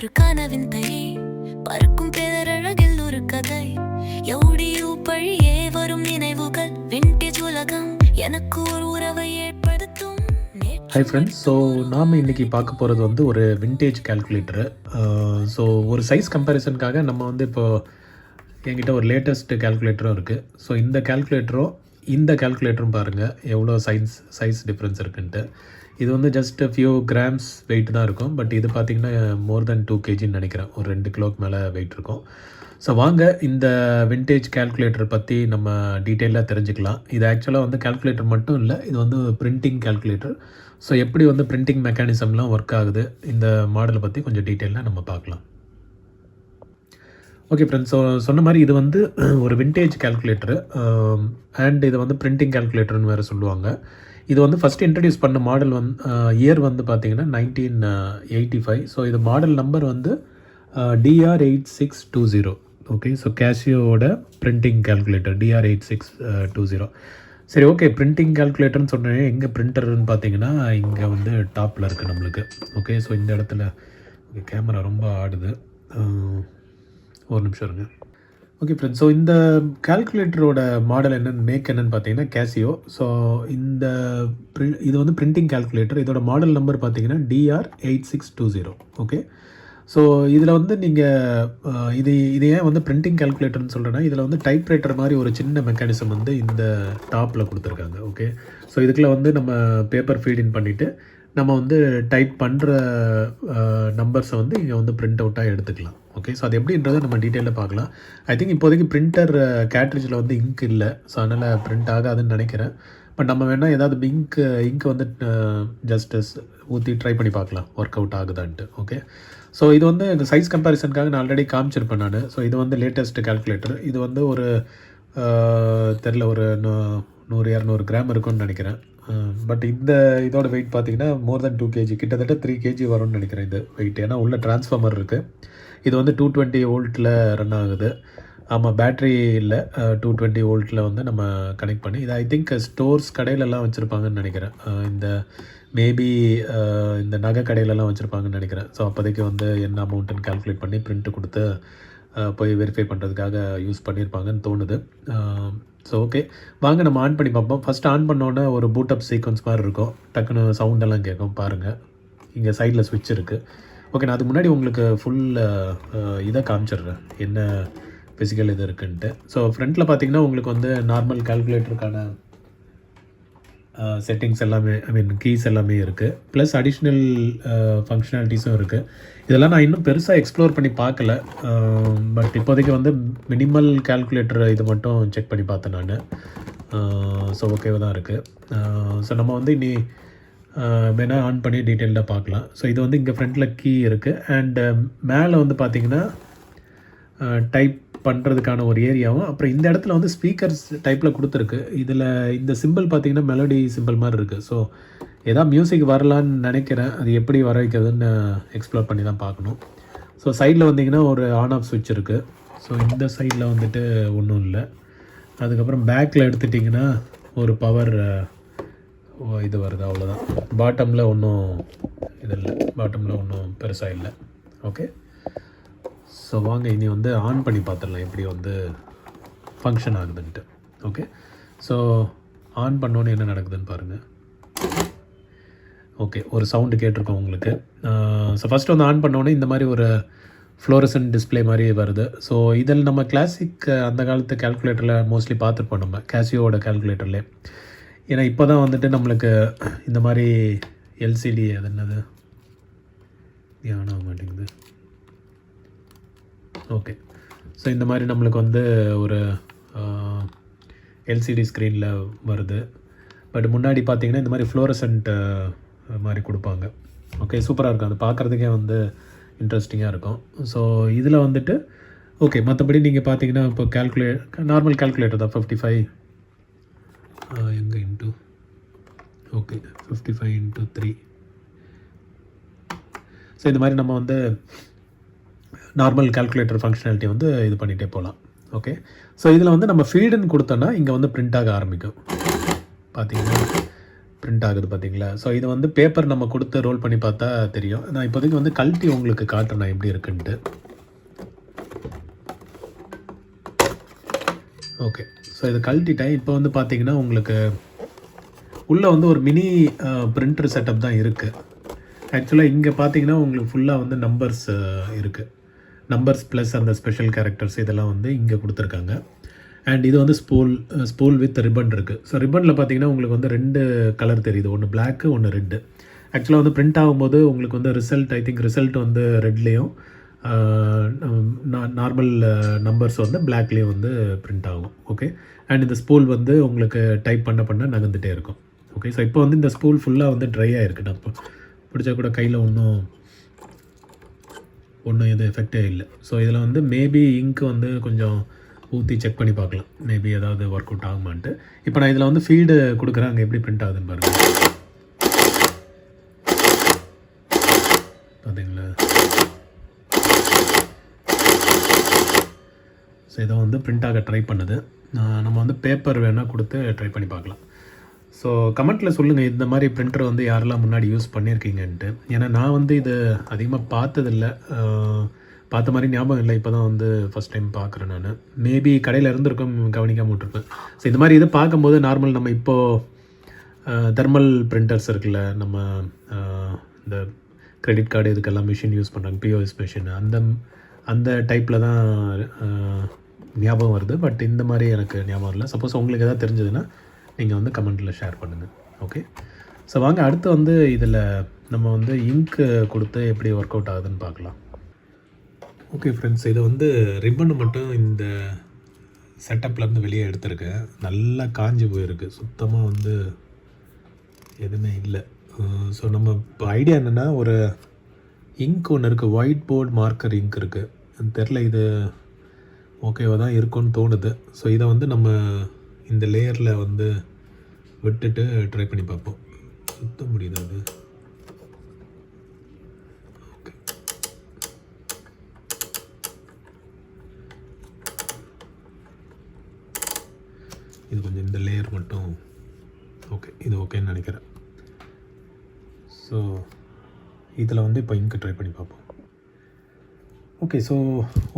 ஒரு கனவின் தை பறக்கும் பேரழகில் ஒரு கதை எவுடியோ பழியே வரும் நினைவுகள் விண்டேஜ் உலகம் எனக்கு ஒரு உறவை ஏற்படுத்தும். ஹாய் ஃப்ரெண்ட்ஸ், ஸோ நாம் இன்றைக்கி பார்க்க போகிறது வந்து ஒரு விண்டேஜ் கேல்குலேட்டரு. ஸோ ஒரு சைஸ் கம்பேரிசனுக்காக நம்ம வந்து இப்போது என்கிட்ட ஒரு லேட்டஸ்ட் கேல்குலேட்டரும் இருக்குது. ஸோ இந்த கேல்குலேட்டரும் பாருங்கள் எவ்வளோ சைஸ் டிஃப்ரென்ஸ் இருக்குன்ட்டு. இது வந்து ஜஸ்ட் ஃபியூ கிராம்ஸ் வெயிட் தான் இருக்கும். பட் இது பார்த்திங்கன்னா மோர் தென் 2 kgன்னு நினைக்கிறேன். ஒரு 2 கிலோக்கு மேலே வெயிட் இருக்கும். ஸோ வாங்க இந்த விண்டேஜ் கேல்குலேட்டர் பற்றி நம்ம டீட்டெயிலாக தெரிஞ்சுக்கலாம். இது ஆக்சுவலாக வந்து கேல்குலேட்டர் மட்டும் இல்லை, இது வந்து பிரிண்டிங் கேல்குலேட்டர். ஸோ எப்படி வந்து பிரிண்டிங் மெக்கானிசம்லாம் ஒர்க் ஆகுது, இந்த மாடலை பற்றி கொஞ்சம் டீட்டெயிலாக நம்ம பார்க்கலாம். ஓகே ஃப்ரெண்ட்ஸ், ஸோ சொன்ன மாதிரி இது வந்து ஒரு விண்டேஜ் கேல்குலேட்டரு அண்ட் இது வந்து பிரிண்டிங் கேல்குலேட்டர்னு வேறு சொல்லுவாங்க. இது வந்து ஃபஸ்ட்டு இன்ட்ரடியூஸ் பண்ண மாடல் இயர் வந்து பார்த்திங்கன்னா 1985. ஸோ இது மாடல் நம்பர் வந்து DR8620. ஓகே, ஸோ கேசியோட பிரிண்டிங் கேல்குலேட்டர் DR8620. சரி, ஓகே, பிரிண்டிங் கேல்குலேட்டர்னு சொன்னேன். எங்கே பிரிண்டர்னு பார்த்தீங்கன்னா இங்கே வந்து டாப்பில் இருக்குது நம்மளுக்கு. ஓகே, ஸோ இந்த இடத்துல கேமரா ரொம்ப ஆடுது, ஒரு நிமிஷம் இருங்க. ஓகே ஃப்ரெண்ட்ஸ், ஸோ இந்த கேல்குலேட்டரோட மாடல் என்னென்னு பார்த்தீங்கன்னா கேசியோ. ஸோ இது வந்து பிரிண்டிங் கேல்குலேட்டர். இதோட மாடல் நம்பர் பார்த்தீங்கன்னா DR8620. ஓகே, ஸோ இதில் வந்து நீங்கள் இது ஏன் வந்து பிரிண்டிங் கேல்குலேட்டர்னு சொல்கிறேன்னா, இதில் வந்து டைப்ரைட்டர் மாதிரி ஒரு சின்ன மெக்கானிசம் வந்து இந்த டாப்பில் கொடுத்துருக்காங்க. ஓகே, ஸோ இதுக்குள்ளே வந்து நம்ம பேப்பர் ஃபீடின் பண்ணிவிட்டு நம்ம வந்து டைப் பண்ணுற நம்பர்ஸை வந்து இங்கே வந்து பிரிண்ட் அவுட்டாக எடுத்துக்கலாம். ஓகே, ஸோ அது எப்படின்றத நம்ம டீட்டெயிலாக பார்க்கலாம். ஐ திங்க் இப்போதைக்கு பிரிண்டர் கேட்ரிட்ஜில் வந்து இங்க் இல்லை, ஸோ அதனால் பிரிண்ட் ஆகாதுன்னு நினைக்கிறேன். பட் நம்ம வேணால் ஏதாவது இங்க் வந்து ஜஸ்ட் ஊற்றி ட்ரை பண்ணி பார்க்கலாம் ஒர்க் அவுட் ஆகுதான்ட்டு. ஓகே, ஸோ இது வந்து இந்த சைஸ் கம்பேரிசனுக்காக நான் ஆல்ரெடி காமிச்சிருப்பேன் நான். ஸோ இது வந்து லேட்டஸ்ட் கேல்குலேட்டர். இது வந்து ஒரு ஒரு 100-200 கிராம் இருக்கும்னு நினைக்கிறேன். பட் இதோட வெயிட் பார்த்தீங்கன்னா மோர் தென் 2 kg, கிட்டத்தட்ட 3 kg வரும்னு நினைக்கிறேன் இது வெயிட். ஏன்னா உள்ள டிரான்ஸ்ஃபார்மர் இருக்குது. இது வந்து 220 வோல்ட்டில் ரன் ஆகுது. ஆமாம், பேட்ரி இல்லை, 220 வோல்ட்டில் வந்து நம்ம கனெக்ட் பண்ணி இது ஐ திங்க் ஸ்டோர்ஸ் கடையிலலாம் வச்சுருப்பாங்கன்னு நினைக்கிறேன். இந்த மேபி இந்த நகை கடையிலலாம் வச்சுருப்பாங்கன்னு நினைக்கிறேன். ஸோ அப்போதைக்கு வந்து என்ன அமௌண்ட்டுன்னு கால்குலேட் பண்ணி பிரிண்ட்டு கொடுத்து போய் வெரிஃபை பண்ணுறதுக்காக யூஸ் பண்ணியிருப்பாங்கன்னு தோணுது. ஸோ ஓகே, வாங்க நம்ம ஆன் பண்ணி பார்ப்போம். ஃபஸ்ட்டு ஆன் பண்ணோன்னே ஒரு பூட்டப் சீக்வன்ஸ் மாதிரி இருக்கும். டக்குன்னு சவுண்டெல்லாம் கேட்கும் பாருங்கள். இங்கே சைடில் ஸ்விட்ச் இருக்குது. ஓகே, நான் அதுக்கு முன்னாடி உங்களுக்கு ஃபுல் இதை காமிச்சிடுறேன் என்ன ஃபிசிக்கல் இது இருக்குன்ட்டு. ஸோ ஃப்ரண்ட்டில் பார்த்தீங்கன்னா உங்களுக்கு வந்து நார்மல் கால்குலேட்டருக்கான செட்டிங்ஸ் எல்லாமே, ஐ மீன் கீஸ் எல்லாமே இருக்குது. ப்ளஸ் அடிஷ்னல் ஃபங்க்ஷனாலிட்டிஸும் இருக்குது. இதெல்லாம் நான் இன்னும் பெருசாக எக்ஸ்ப்ளோர் பண்ணி பார்க்கல. பட் இப்போதைக்கு வந்து மினிமல் கால்குலேட்டர் இது மட்டும் செக் பண்ணி பார்த்தேன் நான். ஸோ ஓகேவாக தான் இருக்குது. ஸோ நம்ம வந்து இனி வேணால் ஆன் பண்ணி டீட்டெயில்டாக பார்க்கலாம். ஸோ இது வந்து இங்கே ஃப்ரண்ட்டில் கீ இருக்குது. அண்டு மேலே வந்து பார்த்திங்கன்னா டைப் பண்ணுறதுக்கான ஒரு ஏரியாவும், அப்புறம் இந்த இடத்துல வந்து ஸ்பீக்கர்ஸ் டைப்பில் கொடுத்துருக்கு. இதில் இந்த சிம்பிள் பார்த்திங்கன்னா மெலடி சிம்பிள் மாதிரி இருக்குது. ஸோ ஏதாவது மியூசிக் வரலான்னு நினைக்கிறேன். அது எப்படி வர வைக்கிறதுன்னு எக்ஸ்ப்ளோர் பண்ணி தான் பார்க்கணும். ஸோ சைடில் வந்திங்கன்னா ஒரு ஆன் ஆஃப் சுவிட்ச் இருக்குது. ஸோ இந்த சைடில் வந்துட்டு ஒன்றும் இல்லை. அதுக்கப்புறம் பேக்கில் எடுத்துட்டிங்கன்னா ஒரு பவர் இது வருது, அவ்வளோதான். பாட்டமில் ஒன்றும் இது இல்லை, பாட்டமில் ஒன்றும் பெருசாக இல்லை. ஓகே, ஸோ வாங்க இனி வந்து ஆன் பண்ணி பார்த்துடலாம் எப்படி வந்து ஃபங்க்ஷன் ஆகுதுன்ட்டு. ஓகே, ஸோ ஆன் பண்ணோன்னே என்ன நடக்குதுன்னு பாருங்கள். ஓகே, ஒரு சவுண்டு கேட்டிருக்கோம் உங்களுக்கு. ஸோ ஃபஸ்ட்டு வந்து ஆன் பண்ணோன்னே இந்த மாதிரி ஒரு ஃப்ளோரசன்ட் டிஸ்பிளே மாதிரி வருது. ஸோ இதில் நம்ம கிளாசிக் அந்த காலத்து கேல்குலேட்டரில் மோஸ்ட்லி பார்த்துருப்போம் நம்ம கேசியோட கேல்குலேட்டர்லேயே. ஏன்னா இப்போ தான் வந்துட்டு நம்மளுக்கு இந்த மாதிரி எல்சிடி அது என்னது ஆன் ஆக மாட்டேங்குது. ஓகே, ஸோ இந்த மாதிரி நம்மளுக்கு வந்து ஒரு எல்சிடி ஸ்க்ரீனில் வருது. பட் முன்னாடி பார்த்திங்கன்னா இந்த மாதிரி ஃப்ளோரசன்ட் மாதிரி கொடுப்பாங்க. ஓகே, சூப்பராக இருக்கும். அது பார்க்குறதுக்கே வந்து இன்ட்ரெஸ்டிங்காக இருக்கும். ஸோ இதில் வந்துட்டு ஓகே, மற்றபடி நீங்கள் பார்த்தீங்கன்னா இப்போ நார்மல் கேல்குலேட்டர் தான் 55 எங்கே இன்ட்டு ஓகே 55 × 3. ஸோ இந்த மாதிரி நம்ம வந்து நார்மல் கால்குலேட்டர் ஃபங்க்ஷனாலிட்டி வந்து இது பண்ணிகிட்டே போகலாம். ஓகே, ஸோ இதில் வந்து நம்ம ஃபீடுன்னு கொடுத்தோன்னா இங்கே வந்து பிரிண்ட் ஆக ஆரம்பிக்கும். பார்த்தீங்கன்னா பிரிண்ட் ஆகுது பார்த்தீங்களா? ஸோ இது வந்து பேப்பர் நம்ம கொடுத்து ரோல் பண்ணி பார்த்தா தெரியும். நான் இப்போதைக்கு வந்து கழட்டி உங்களுக்கு காட்டுறேன் எப்படி இருக்குன்ட்டு. ஓகே. ஸோ இதை கழட்டிட்டேன். இப்போ வந்து பார்த்தீங்கன்னா உங்களுக்கு உள்ளே வந்து ஒரு மினி பிரிண்டர் செட்டப் தான் இருக்குது. ஆக்சுவலாக இங்கே பார்த்தீங்கன்னா உங்களுக்கு ஃபுல்லாக வந்து நம்பர்ஸ் இருக்குது. நம்பர்ஸ் ப்ளஸ் அந்த ஸ்பெஷல் கேரக்டர்ஸ் இதெல்லாம் வந்து இங்கே கொடுத்துருக்காங்க. அண்ட் இது வந்து ஸ்பூல் வித் ரிப்பன் இருக்குது. ஸோ ரிப்பனில் பார்த்தீங்கன்னா உங்களுக்கு வந்து 2 கலர் தெரியுது. ஒன்று பிளாக்கு, ஒன்று ரெட்டு. ஆக்சுவலாக வந்து பிரிண்ட் ஆகும்போது உங்களுக்கு வந்து ரிசல்ட் வந்து ரெட்லேயும் நார்மல் நம்பர்ஸ் வந்து பிளாக்லேயும் வந்து பிரிண்ட் ஆகும். ஓகே. அண்ட் இந்த ஸ்பூல் வந்து உங்களுக்கு டைப் பண்ண நகர்ந்துகிட்டே இருக்கும். ஓகே. ஸோ இப்போ வந்து இந்த ஸ்பூல் ஃபுல்லாக வந்து ட்ரை ஆகிருக்கு. நான் இப்போ பிடிச்சா கூட கையில் ஒன்றும் எதுவும் எஃபெக்டே இல்லை. ஸோ இதில் வந்து மேபி இங்க் வந்து கொஞ்சம் ஊற்றி செக் பண்ணி பார்க்கலாம். மேபி ஏதாவது ஒர்க் அவுட் ஆகுமான்ட்டு. இப்போ நான் இதில் வந்து ஃபீல்டு கொடுக்குறேன். அங்கே எப்படி பிரிண்ட் ஆகுதுன்னு பாருங்கள். பார்த்தீங்களா? ஸோ இதை வந்து பிரிண்ட் ஆக ட்ரை பண்ணுது. நம்ம வந்து பேப்பர் வேணால் கொடுத்து ட்ரை பண்ணி பார்க்கலாம். ஸோ கமெண்ட்டில் சொல்லுங்கள் இந்த மாதிரி பிரிண்டர் வந்து யாரெல்லாம் முன்னாடி யூஸ் பண்ணியிருக்கீங்கன்ட்டு. ஏன்னா நான் வந்து இது அதிகமாக பார்த்ததில்லை. பார்த்த மாதிரி ஞாபகம் இல்லை. இப்போ தான் வந்து ஃபஸ்ட் டைம் பார்க்குறேன் நான். மேபி கடையில் இருந்திருக்கும், கவனிக்காமல் விட்டுருப்பேன். ஸோ இந்த மாதிரி இது பார்க்கும்போது நார்மல் நம்ம இப்போது தெர்மல் பிரிண்டர்ஸ் இருக்குல்ல, நம்ம இந்த கிரெடிட் கார்டு இதுக்கெல்லாம் மிஷின் யூஸ் பண்ணுறாங்க, பிஓஎஸ் மிஷின், அந்த டைப்பில் தான் ஞாபகம் வருது. பட் இந்த மாதிரி எனக்கு ஞாபகம் இல்லை. சப்போஸ் உங்களுக்கு எதாவது தெரிஞ்சதுன்னா நீங்கள் வந்து கமெண்ட்டில் ஷேர் பண்ணுங்கள். ஓகே. ஸோ வாங்க அடுத்து வந்து இதில் நம்ம வந்து இங்க்கு கொடுத்து எப்படி ஒர்க் அவுட் ஆகுதுன்னு பார்க்கலாம். ஓகே ஃப்ரெண்ட்ஸ், இதை வந்து ரிப்பனை மட்டும் இந்த செட்டப்லேருந்து வெளியே எடுத்திருக்கேன். நல்லா காஞ்சி போயிருக்கு. சுத்தமாக வந்து எதுவுமே இல்லை. ஸோ நம்ம இப்போ ஐடியா என்னென்னா, ஒரு இங்க் ஒன்று இருக்குது, ஒயிட் போர்ட் மார்க்கர் இங்க் இருக்குது. தெரில, இது ஓகேவாக தான் இருக்கும்னு தோணுது. ஸோ இதை வந்து நம்ம இந்த லேயரில் வந்து விட்டுட்டு ட்ரை பண்ணி பார்ப்போம். சுத்த முடியுது அது. ஓகே. இது கொஞ்சம் இந்த லேயர் மட்டும் ஓகே, இது ஓகேன்னு நினைக்கிறேன். ஸோ இதில் வந்து இப்போ இங்கு ட்ரை பண்ணி பார்ப்போம். ஓகே. ஸோ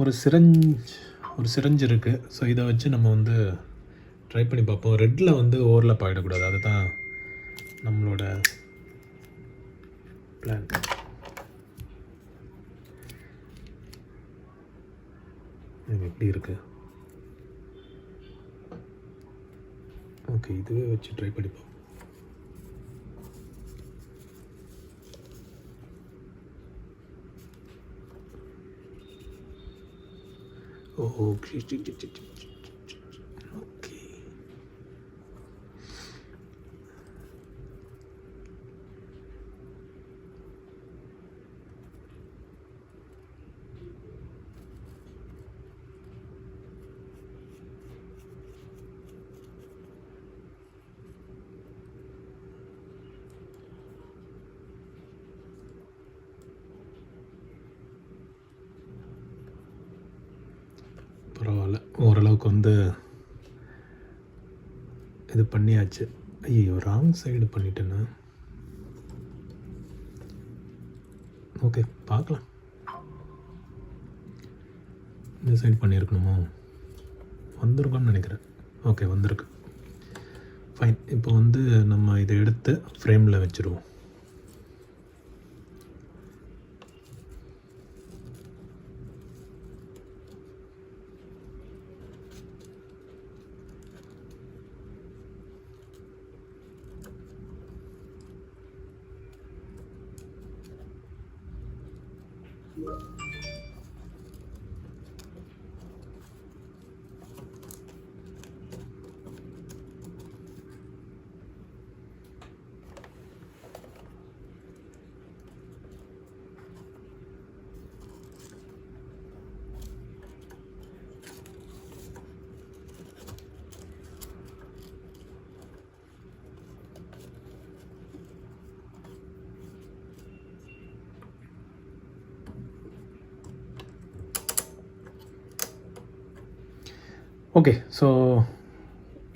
ஒரு சிரஞ்ச் இருக்குது. ஸோ இதை வச்சு நம்ம வந்து ட்ரை பண்ணி பார்ப்போம். ரெட்டில் வந்து ஓவர்லாப் ஆகிடக்கூடாது. அதுதான் நம்மளோட பிளான். இது எப்படி இருக்குது? ஓகே, இதுவே வச்சு ட்ரை பண்ணி பார்ப்போம். ஓகே. பரவாயில்ல, ஓரளவுக்கு வந்து இது பண்ணியாச்சு. ஐயோ, ராங் சைடு பண்ணிட்டேன்னா. ஓகே, பார்க்கலாம். இந்த சைடு பண்ணியிருக்கணுமோ? வந்திருக்கோன்னு நினைக்கிறேன். ஓகே, வந்திருக்கு. ஃபைன். இப்போ வந்து நம்ம இதை எடுத்து ஃப்ரேமில் வச்சுருவோம். ஓகே. ஸோ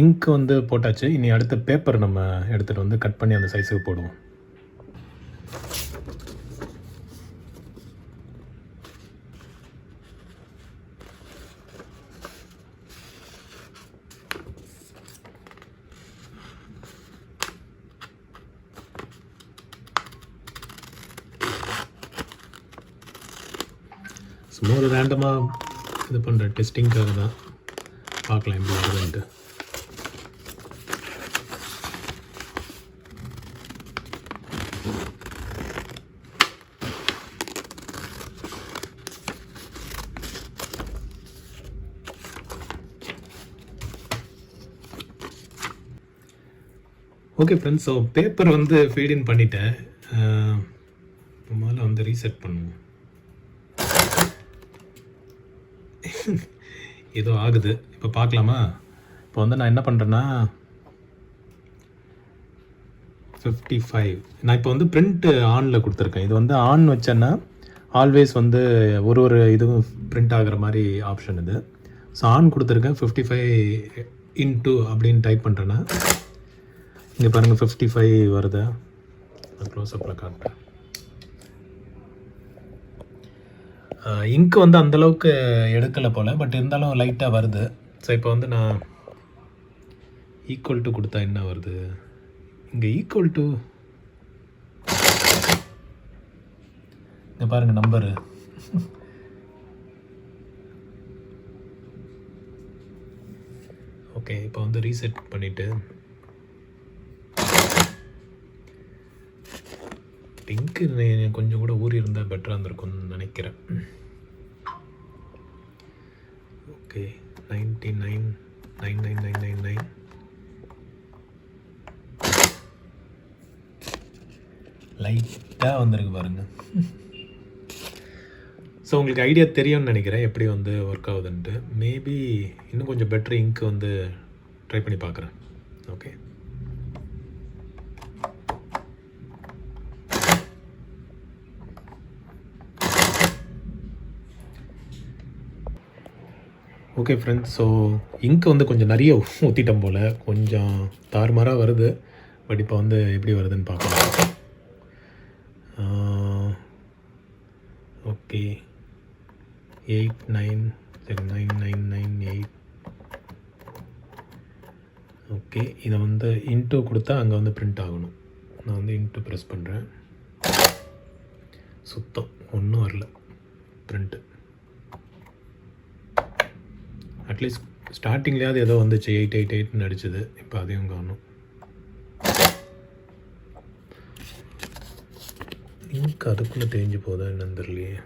இங்க் வந்து போட்டாச்சு. இனி அடுத்த பேப்பர் நம்ம எடுத்துகிட்டு வந்து கட் பண்ணி அந்த சைஸுக்கு போடுவோம். சும்மா ஒரு ரேண்டமாக இது பண்ணுற டெஸ்டிங்காக தான், பார்க்கலாம் எப்படி வருதுன்ட்டு. ஓகே ஃப்ரெண்ட்ஸ், ஸோ பேப்பர் வந்து ஃபீடின் பண்ணிட்டேன். முதல்ல வந்து ரீசெட் பண்ணுவோம். ஏதோ ஆகுது, இப்போ பார்க்கலாமா? இப்போ வந்து நான் என்ன பண்ணுறேன்னா 55 நான் இப்போ வந்து பிரிண்ட் ஆனில் கொடுத்துருக்கேன். இது வந்து ஆன் வச்சேன்னா ஆல்வேஸ் வந்து ஒரு இதுவும் பிரிண்ட் ஆகிற மாதிரி ஆப்ஷன் இது. ஸோ ஆன் கொடுத்துருக்கேன். 55 அப்படின்னு டைப் பண்ணுறேன்னா இங்கே பாருங்கள் 55 வருது. நான் க்ளோஸ்அப்பில் காட்டுறேன். இங்க் வந்து அந்தளவுக்கு எடுக்கலை போல், பட் இருந்தாலும் லைட்டாக வருது. ஸோ இப்போ வந்து நான் ஈக்குவல் டு கொடுத்தா என்ன வருது? இங்கே ஈக்குவல் டு இங்கே பாருங்கள் நம்பரு. ஓகே, இப்போ வந்து ரீசெட் பண்ணிவிட்டு இங்கு கொஞ்சம் கூட ஊறி இருந்தால் பெட்டராக இருந்திருக்கும்னு நினைக்கிறேன். ஓகே, 99,99999 லைட்டாக வந்திருக்கு பாருங்கள். ஸோ உங்களுக்கு ஐடியா தெரியும்னு நினைக்கிறேன் எப்படி வந்து ஒர்க் ஆகுதுன்ட்டு. மேபி இன்னும் கொஞ்சம் பெட்டர் இங்க் வந்து ட்ரை பண்ணி பார்க்குறேன். Okay, okay friends, so ink வந்து கொஞ்சம் நிறைய ஊற்றிட்டோம் போல், கொஞ்சம் தாறுமாறாக வருது. பட் இப்போ வந்து எப்படி வருதுன்னு பார்க்கலாம். ஓகே, 89,9998. ஓகே, இதை வந்து இன்ட்டு கொடுத்தா அங்கே வந்து பிரிண்ட் ஆகணும். நான் வந்து இன்ட்டு ப்ரெஸ் பண்ணுறேன். சுத்தம் ஒன்றும் வரல பிரிண்ட்டு. அட்லீஸ்ட் ஸ்டார்டிங்லேயாவது ஏதோ வந்துச்சு 888 அடிச்சது. இப்போ அதையும் காணும். இங்க் அதுக்குள்ளே தேஞ்சு போதா என்னன்னு தெரியலையே.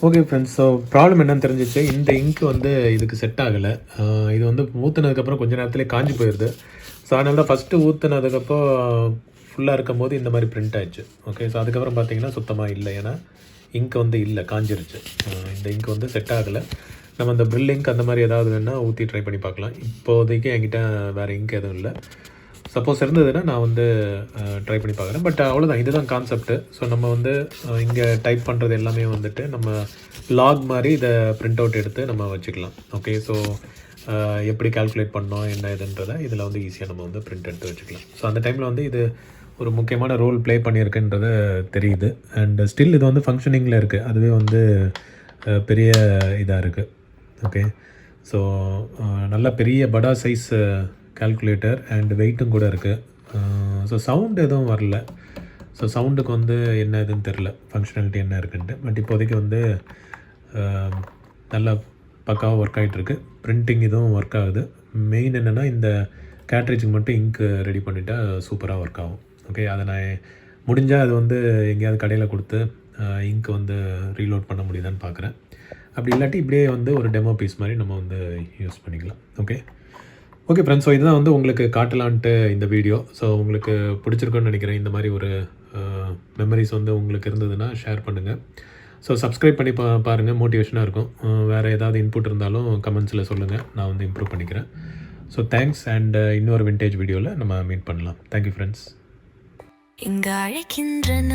ஓகே ஃப்ரெண்ட்ஸ், ஸோ ப்ராப்ளம் என்னன்னு தெரிஞ்சிச்சு. இந்த இங்க் வந்து இதுக்கு செட் ஆகலை. இது வந்து ஊற்றுனதுக்கப்புறம் கொஞ்சம் நேரத்துலேயே காஞ்சி போயிடுது. ஸோ அதனால தான் ஃபஸ்ட்டு ஊற்றுனதுக்கப்புறம் ஃபுல்லாக இருக்கும் போது இந்த மாதிரி பிரிண்ட் ஆயிடுச்சு. ஓகே, ஸோ அதுக்கப்புறம் பார்த்தீங்கன்னா சுத்தமாக இல்லை. ஏன்னா இங்க் வந்து இல்லை, காஞ்சிருச்சு. இந்த இங்க் வந்து செட் ஆகலை. நம்ம அந்த ப்ரில் இங்க் அந்த மாதிரி ஏதாவது வேணால் ஊற்றி ட்ரை பண்ணி பார்க்கலாம். இப்போதைக்கு என்கிட்ட வேறு இங்க் எதுவும் இல்லை. சப்போஸ் இருந்ததுன்னா நான் வந்து ட்ரை பண்ணி பார்க்குறேன். பட் அவ்வளோதான், இதுதான் கான்செப்ட்டு. ஸோ நம்ம வந்து இங்கே டைப் பண்ணுறது எல்லாமே வந்துட்டு நம்ம லாக் மாதிரி இதை பிரிண்ட் அவுட் எடுத்து நம்ம வச்சுக்கலாம். ஓகே, ஸோ எப்படி கால்குலேட் பண்ணோம் என்ன இதுன்றதை இதில் வந்து ஈஸியாக நம்ம வந்து பிரிண்ட் எடுத்து வச்சுக்கலாம். ஸோ அந்த டைமில் வந்து இது ஒரு முக்கியமான ரோல் ப்ளே பண்ணியிருக்குன்றது தெரியுது. அண்ட் ஸ்டில் இது வந்து ஃபங்க்ஷனிங்கில் இருக்குது. அதுவே வந்து பெரிய இதாக இருக்குது. ஓகே, ஸோ நல்ல பெரிய படா சைஸ் கால்குலேட்டர் அண்ட் வெயிட்டும் கூட இருக்குது. ஸோ சவுண்டு எதுவும் வரல. ஸோ சவுண்டுக்கு வந்து என்ன இதுன்னு தெரில, ஃபங்க்ஷனாலிட்டி என்ன இருக்குன்ட்டு. பட் இப்போதைக்கு வந்து நல்லா பக்காவாக ஒர்க் ஆகிட்டுருக்கு. பிரிண்டிங் இதுவும் ஒர்க் ஆகுது. மெயின் என்னென்னா இந்த கேட்ரேஜுக்கு மட்டும் இங்க் ரெடி பண்ணிட்டா சூப்பராக ஒர்க் ஆகும். ஓகே, அதை நான் முடிஞ்சால் அது வந்து எங்கேயாவது கடையில் கொடுத்து இங்க் வந்து ரீலோட் பண்ண முடியுதான்னு பார்க்குறேன். அப்படி இல்லாட்டி இப்படியே வந்து ஒரு டெமோ பீஸ் மாதிரி நம்ம வந்து யூஸ் பண்ணிக்கலாம். ஓகே ஃப்ரெண்ட்ஸ், ஸோ இதுதான் வந்து உங்களுக்கு காட்டலான்ட்டு இந்த வீடியோ. ஸோ உங்களுக்கு பிடிச்சிருக்குன்னு நினைக்கிறேன். இந்த மாதிரி ஒரு மெமரிஸ் வந்து உங்களுக்கு இருந்ததுன்னா ஷேர் பண்ணுங்கள். ஸோ சப்ஸ்கிரைப் பண்ணி பாருங்கள், மோட்டிவேஷனாக இருக்கும். வேறு ஏதாவது இன்புட் இருந்தாலும் கமெண்ட்ஸில் சொல்லுங்கள், நான் வந்து இம்ப்ரூவ் பண்ணிக்கிறேன். So thanks. அண்ட் இன்னொரு விண்டேஜ் வீடியோவில் நம்ம மீட் பண்ணலாம். Thank you friends. இங்கு அழைக்கின்றன